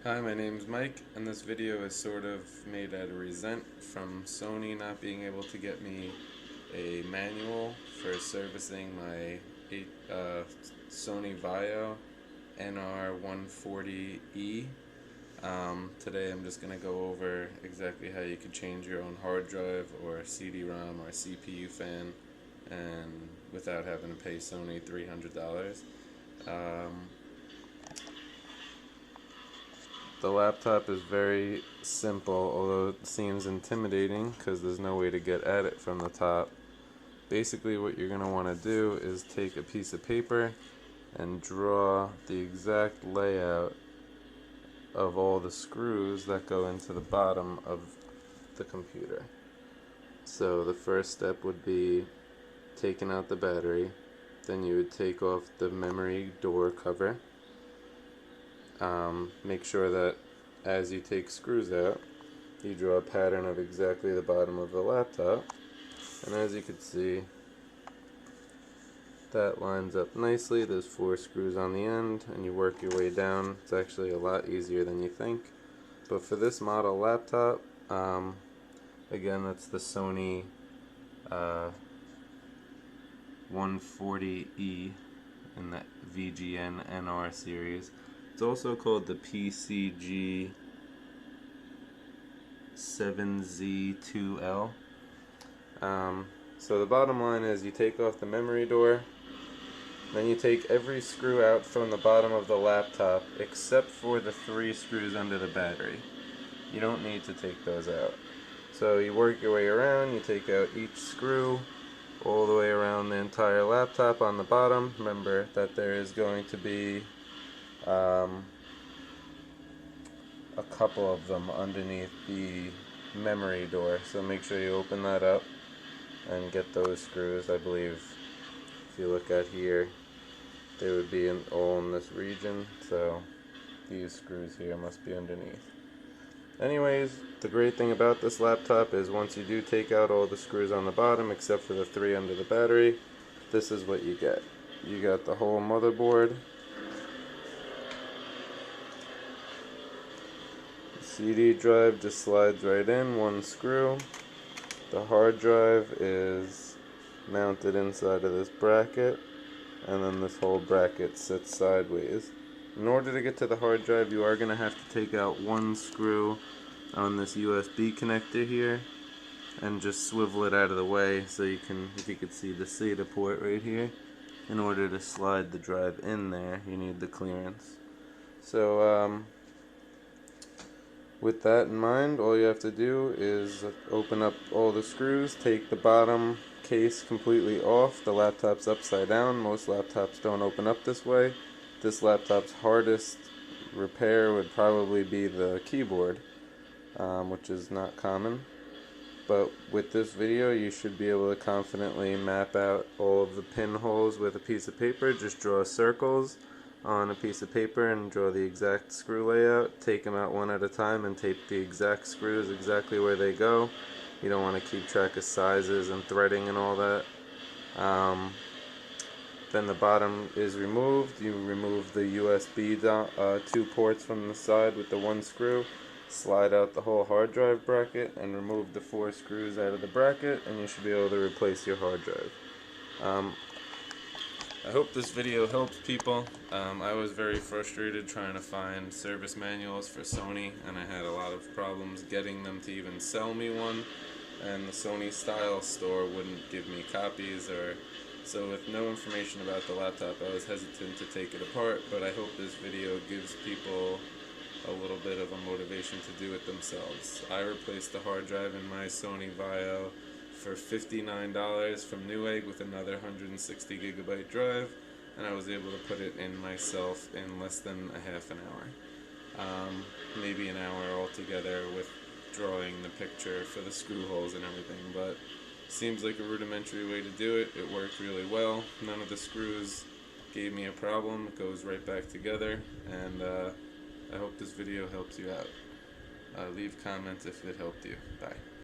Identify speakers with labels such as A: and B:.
A: Hi, my name's Mike, and this video is sort of made out of resent from Sony not being able to get me a manual for servicing my Sony Vaio nr140e. Today I'm just going to go over exactly how you could change your own hard drive or CD-ROM or CPU fan and without having to pay Sony $300. The laptop is very simple, although it seems intimidating because there's no way to get at it from the top. Basically what you're going to want to do is take a piece of paper and draw the exact layout of all the screws that go into the bottom of the computer. So the first step would be taking out the battery. Then you would take off the memory door cover. Make sure that as you take screws out, you draw a pattern of exactly the bottom of the laptop, and as you can see, that lines up nicely. There's 4 screws on the end, and you work your way down. It's actually a lot easier than you think. But for this model laptop, again, that's the Sony 140e in the vgn-nr series. It's also called the PCG-7z2l. So the bottom line is you take off the memory door, then you take every screw out from the bottom of the laptop except for the 3 screws under the battery. You don't need to take those out. So you work your way around, you take out each screw all the way around the entire laptop on the bottom. Remember that there is going to be a couple of them underneath the memory door, so make sure you open that up and get those screws. I believe if you look at here, they would be all in this region, so these screws here must be underneath. Anyways, the great thing about this laptop is once you do take out all the screws on the bottom except for the 3 under the battery, this is what you get. You got the whole motherboard, CD drive just slides right in, 1 screw. The hard drive is mounted inside of this bracket, and then this whole bracket sits sideways. In order to get to the hard drive, you are going to have to take out 1 screw on this USB connector here and just swivel it out of the way so you can, if you could see the SATA port right here, in order to slide the drive in there, you need the clearance. So with that in mind, all you have to do is open up all the screws, take the bottom case completely off. The laptop's upside down. Most laptops don't open up this way. This laptop's hardest repair would probably be the keyboard, which is not common. But with this video, you should be able to confidently map out all of the pinholes with a piece of paper. Just draw circles on a piece of paper and draw the exact screw layout. Take them out one at a time and tape the exact screws exactly where they go. You don't want to keep track of sizes and threading and all that. Then the bottom is removed. You remove the USB 2 ports from the side with the 1 screw. Slide out the whole hard drive bracket and remove the 4 screws out of the bracket, and you should be able to replace your hard drive. I hope this video helps people. I was very frustrated trying to find service manuals for Sony, and I had a lot of problems getting them to even sell me one, and the Sony style store wouldn't give me copies. So with no information about the laptop, I was hesitant to take it apart, but I hope this video gives people a little bit of a motivation to do it themselves. I replaced the hard drive in my Sony Vaio for $59 from Newegg with another 160 gigabyte drive, and I was able to put it in myself in less than a half an hour. Maybe an hour altogether with drawing the picture for the screw holes and everything, but seems like a rudimentary way to do it. It worked really well. None of the screws gave me a problem. It goes right back together, and I hope this video helps you out. Leave comments if it helped you. Bye.